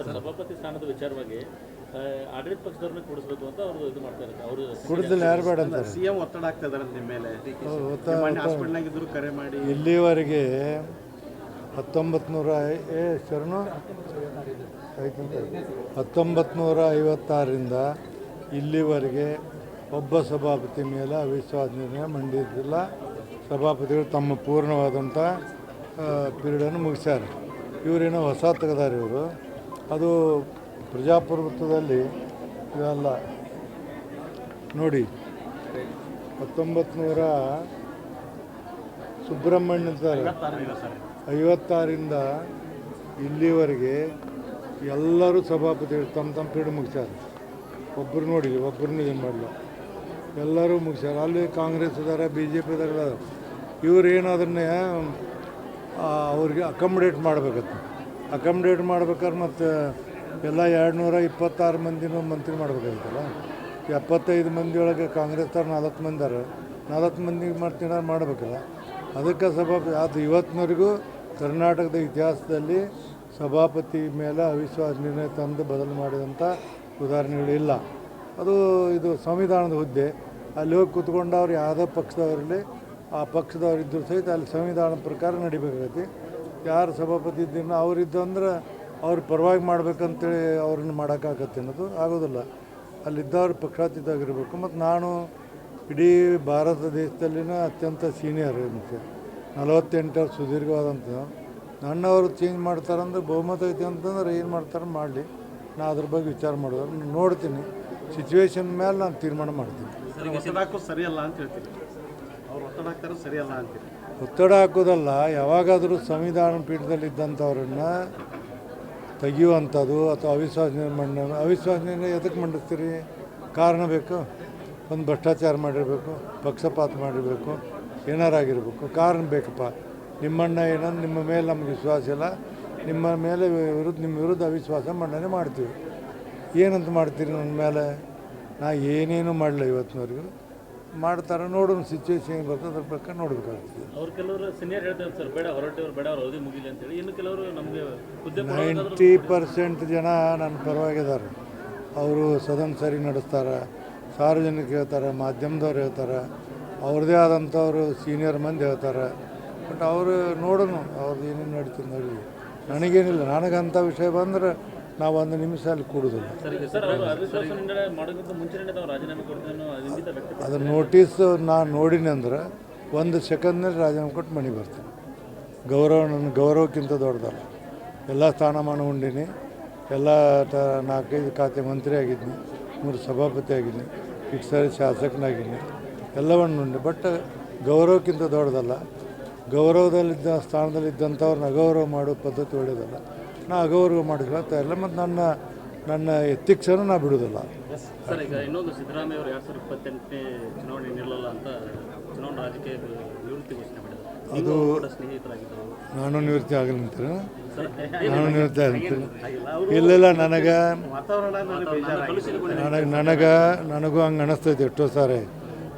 ಸಭಾಪತಿ ಸ್ಥಾನದ ವಿಚಾರವಾಗಿ ಆಡಳಿತ ಪಕ್ಷದವ್ರನ್ನ ಕೂಡಿಸಬೇಕು ಅಂತ ಅವರು ಇದು ಮಾಡ್ತಾರೆ. ಅವರು ಕುಡಿದಲ್ಲಿ ಯಾರು ಬೇಡ ಅಂತಾರೆ. ಸಿಎಂ ಒತ್ತಡ ಆಗ್ತಾ ಇದ್ದಾರೆ ನಿಮ್ಮ ಮೇಲೆ. ಹಾಸ್ಪಿಟಲ್ನಾಗಿದ್ರು ಕರೆ ಮಾಡಿ ಇಲ್ಲಿವರೆಗೆ 1956ರಿಂದ ಇಲ್ಲಿವರೆಗೆ ಒಬ್ಬ ಸಭಾಪತಿ ಮೇಲೆ ಅವಿಶ್ವಾಸ ನಿರ್ಣಯ ಮಂಡಿಸಿಲ್ಲ. ಸಭಾಪತಿಗಳು ತಮ್ಮ ಪೂರ್ಣವಾದಂಥ ಪೀರಿಯಡನ್ನು ಮುಗಿಸ್ಯಾರೆ. ಇವರೇನೋ ಹೊಸ ತೆಗೆದಾರೆ ಇವರು. ಅದು ಪ್ರಜಾಪ್ರಭುತ್ವದಲ್ಲಿ ಇವೆಲ್ಲ ನೋಡಿ. 1900 ಸುಬ್ರಹ್ಮಣ್ಯ 56ರಿಂದ ಇಲ್ಲಿವರೆಗೆ ಎಲ್ಲರೂ ಸಭಾಪತಿಗಳು ತಮ್ಮ ತಮ್ಮ ಪೀರಿಯಡ್ ಮುಗಿಸ್ಯಾರ. ಒಬ್ಬರು ನೋಡಿ, ಒಬ್ಬರನ್ನೂ ಏನು ಮಾಡಲ್ಲ, ಎಲ್ಲರೂ ಮುಗಿಸ್ಯಾರ. ಅಲ್ಲಿ ಕಾಂಗ್ರೆಸ್ ಇದ್ದಾರೆ, BJP ಇದ್ದಾರೆ. ಇವ್ರು ಏನು ಅದನ್ನೇ ಅವ್ರಿಗೆ ಅಕಾಮಡೇಟ್ ಮಾಡಬೇಕತ್ತು. ಅಕಾಮಡೇಟ್ ಮಾಡ್ಬೇಕಾದ್ರೆ ಮತ್ತು ಎಲ್ಲ 226 ಮಂದಿನೂ ಮಂತ್ರಿ ಮಾಡ್ಬೇಕಾಗಿತ್ತಲ್ಲ. 75 ಮಂದಿಯೊಳಗೆ ಕಾಂಗ್ರೆಸ್ದವ್ರು 4 ಮಂದಿ 4 ಮಂದಿಗೆ ಮಾಡ್ತೀನ ಮಾಡಬೇಕಲ್ಲ. ಅದಕ್ಕೆ ಸಭಾಪತಿ ಅದು ಇವತ್ತಿನವರೆಗೂ ಕರ್ನಾಟಕದ ಇತಿಹಾಸದಲ್ಲಿ ಸಭಾಪತಿ ಮೇಲೆ ಅವಿಶ್ವಾಸ ನಿರ್ಣಯ ತಂದು ಬದಲು ಮಾಡಿದಂಥ ಉದಾಹರಣೆಗಳಿಲ್ಲ. ಅದು ಇದು ಸಂವಿಧಾನದ ಹುದ್ದೆ. ಅಲ್ಲಿ ಹೋಗಿ ಕೂತ್ಕೊಂಡವ್ರು ಯಾವುದೇ ಪಕ್ಷದವರಲ್ಲಿ ಆ ಪಕ್ಷದವ್ರು ಇದ್ದರೂ ಸಹಿತ ಅಲ್ಲಿ ಸಂವಿಧಾನದ ಪ್ರಕಾರ ನಡಿಬೇಕಾಗೈತಿ. ಯಾರು ಸಭಾಪತಿ ಇದ್ದೀನೋ ಅವರಿದ್ದು ಅಂದ್ರೆ ಅವ್ರ ಪರವಾಗಿ ಮಾಡ್ಬೇಕಂತೇಳಿ ಅವ್ರನ್ನ ಮಾಡೋಕ್ಕಾಗತ್ತೆ ಅನ್ನೋದು ಆಗೋದಿಲ್ಲ. ಅಲ್ಲಿದ್ದವ್ರು ಪಕ್ಷಾತೀತವಾಗಿರಬೇಕು. ಮತ್ತು ನಾನು ಇಡೀ ಭಾರತ ದೇಶದಲ್ಲಿನ ಅತ್ಯಂತ ಸೀನಿಯರ್ ಅಂತೆ 48 ವರ್ಷ ಸುದೀರ್ಘವಾದಂಥ ನನ್ನವರು ಚೇಂಜ್ ಮಾಡ್ತಾರಂದ್ರೆ ಬಹುಮತ ಐತಿ ಅಂತಂದ್ರೆ ಏನು ಮಾಡ್ತಾರೆ ಮಾಡಲಿ. ನಾನು ಅದ್ರ ಬಗ್ಗೆ ವಿಚಾರ ಮಾಡೋದು ನೋಡ್ತೀನಿ. ಸಿಚುವೇಶನ್ ಮೇಲೆ ನಾನು ತೀರ್ಮಾನ ಮಾಡ್ತೀನಿ. ಸರಿಯಲ್ಲ ಅಂತ ಹೇಳ್ತೀನಿ. ಅವ್ರು ಒತ್ತಡ ಹಾಕ್ತಾರೆ ಸರಿಯಲ್ಲ ಅಂತೀರಿ. ಒತ್ತಡ ಹಾಕೋದಲ್ಲ, ಯಾವಾಗಾದರೂ ಸಂವಿಧಾನ ಪೀಠದಲ್ಲಿದ್ದಂಥವ್ರನ್ನ ತೆಗೆಯುವಂಥದ್ದು ಅಥವಾ ಅವಿಶ್ವಾಸ ನಿರ್ಣಯ ಎದಕ್ಕೆ ಮಂಡಿಸ್ತೀರಿ? ಕಾರಣ ಬೇಕು. ಒಂದು ಭ್ರಷ್ಟಾಚಾರ ಮಾಡಿರಬೇಕು, ಪಕ್ಷಪಾತ ಮಾಡಿರಬೇಕು, ಏನಾರಾಗಿರ್ಬೇಕು, ಕಾರಣ ಬೇಕಪ್ಪ. ನಿಮ್ಮಣ್ಣ ಏನಂದ್ರೆ ನಿಮ್ಮ ಮೇಲೆ ನಮ್ಗೆ ವಿಶ್ವಾಸ ಇಲ್ಲ, ನಿಮ್ಮ ಮೇಲೆ ನಿಮ್ಮ ವಿರುದ್ಧ ಅವಿಶ್ವಾಸ ಮಂಡನೆ ಮಾಡ್ತೀವಿ. ಏನಂತ ಮಾಡ್ತೀರಿ ನನ್ನ ಮೇಲೆ? ನಾ ಏನೇನು ಮಾಡಲಿಲ್ಲ ಇವತ್ತಿನವರೆಗೂ. ಮಾಡ್ತಾರೆ, ನೋಡೋಣ ಸಿಚುವೇಶನ್ ಏನು ಬರ್ತದೆ ಅದ್ರ ಪ್ರಕಾರ ನೋಡಬೇಕಾಗ್ತದೆ. ಅವ್ರು ಕೆಲವರು ಸೀನಿಯರ್ ಹೇಳ್ತಾರೆ ಸರ್, ಬೇಡ ಹೊರಟವ್ರು ಬೇಡ, ಅವ್ರು ಅವಧಿ ಮುಗಿಲಿ ಅಂತೇಳಿ. ಇನ್ನು ಕೆಲವರು ನಮಗೆ 90% ಜನ ನನ್ನ ಪರವಾಗಿದ್ದಾರೆ. ಅವರು ಸದನ ಸರಿ ನಡೆಸ್ತಾರೆ, ಸಾರ್ವಜನಿಕರು ಹೇಳ್ತಾರೆ, ಮಾಧ್ಯಮದವ್ರು ಹೇಳ್ತಾರೆ, ಅವ್ರದ್ದೇ ಆದಂಥವ್ರು ಸೀನಿಯರ್ ಮಂದಿ ಹೇಳ್ತಾರೆ. ಬಟ್ ಅವರು ನೋಡೋಣ ಅವ್ರದ್ದು ಏನೇನು ನಡೀತದೆ ನೋಡಿ. ನನಗೇನಿಲ್ಲ, ನನಗಂಥ ವಿಷಯ ಬಂದ್ರೆ ನಾವು 1 ನಿಮಿಷ ಅಲ್ಲಿ ಕೂಡೋದಿಲ್ಲ. ಅದ್ರ ನೋಟಿಸ್ ನಾನು ನೋಡಿನಿ ಅಂದ್ರೆ 1 ಸೆಕೆಂಡ್ನಲ್ಲಿ ರಾಜೀನಾಮೆ ಕೊಟ್ಟು ಮನೆಗೆ ಬರ್ತೀನಿ. ನನ್ನ ಗೌರವಕ್ಕಿಂತ ದೊಡ್ಡದಲ್ಲ. ಎಲ್ಲ ಸ್ಥಾನಮಾನ ಉಂಡಿನಿ, ಎಲ್ಲ 4-5 ಖಾತೆ ಮಂತ್ರಿ ಆಗಿದ್ದೀನಿ, 3 ಸಭಾಪತಿ ಆಗಿದ್ದೀನಿ, ಈಗ ಸರಿ ಶಾಸಕನಾಗಿದ್ದೀನಿ, ಎಲ್ಲವನ್ನು ಉಂಡು. ಬಟ್ ಗೌರವಕ್ಕಿಂತ ದೊಡ್ಡದಲ್ಲ. ಗೌರವದಲ್ಲಿದ್ದ ಸ್ಥಾನದಲ್ಲಿದ್ದಂಥವ್ರನ್ನ ಅಗೌರವ ಮಾಡೋ ಪದ್ಧತಿ ಒಳ್ಳೆಯದಲ್ಲ. ನಾ ಅಗೌರವ ಮಾಡಿಸ್ಕೊಳ್ತಾ ಇಲ್ಲ, ಮತ್ತು ನನ್ನ ಎಥಿಕ್ಸನ್ನು ನಾ ಬಿಡೋದಿಲ್ಲ. ಸರ್, ಈಗ ಇನ್ನೊಂದು ಸಿದ್ದರಾಮಯ್ಯ ಅವರು 2028ನೇ ಚುನಾವಣೆ ನಿಲ್ಲಲ್ಲ ಅಂತ ಚುನಾವಣಾ ರಾಜಕೀಯ ನಿವೃತ್ತಿ ಘೋಷಣೆ ಮಾಡಿದ್ದಾರೆ. ಅದು ನಾನು ನಿವೃತ್ತಿ ಆಗಲ್ಲ ಅಂತೀರ? ನಾನು ನಿವೃತ್ತಿ ಆಗ್ತೀನಿ. ಇಲ್ಲ, ನನಗೂ ಹಂಗೆ ಅನಿಸ್ತೈತೆ ಎಷ್ಟೋ ಸಾರಿ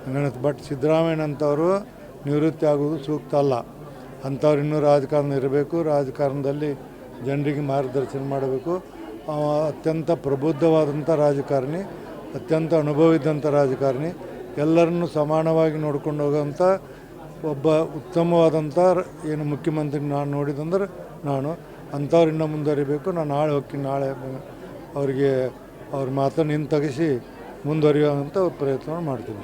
ಹಂಗೆ. ಬಟ್ ಸಿದ್ದರಾಮಯ್ಯನಂಥವರು ನಿವೃತ್ತಿ ಆಗೋದು ಸೂಕ್ತ ಅಲ್ಲ. ಅಂಥವ್ರು ಇನ್ನೂ ರಾಜಕಾರಣ ಇರಬೇಕು. ರಾಜಕಾರಣದಲ್ಲಿ ಜನರಿಗೆ ಮಾರ್ಗದರ್ಶನ ಮಾಡಬೇಕು. ಅತ್ಯಂತ ಪ್ರಬುದ್ಧವಾದಂಥ ರಾಜಕಾರಣಿ, ಅತ್ಯಂತ ಅನುಭವ ಇದ್ದಂಥ ರಾಜಕಾರಣಿ, ಎಲ್ಲರನ್ನು ಸಮಾನವಾಗಿ ನೋಡ್ಕೊಂಡು ಹೋಗೋಂಥ ಒಬ್ಬ ಉತ್ತಮವಾದಂಥ ಏನು ಮುಖ್ಯಮಂತ್ರಿ ನಾನು ನೋಡಿದಂದ್ರೆ ನಾನು ಅಂಥವ್ರು ಇನ್ನೂ ಮುಂದುವರಿಬೇಕು. ನಾನು ನಾಳೆ ಹೋಗ್ತೀನಿ, ನಾಳೆ ಅವರಿಗೆ ಅವ್ರ ಮಾತನ್ನು ಹಿಂತೆಗೆಸಿ ಮುಂದುವರಿಯುವಂಥ ಪ್ರಯತ್ನ ಮಾಡ್ತೀನಿ.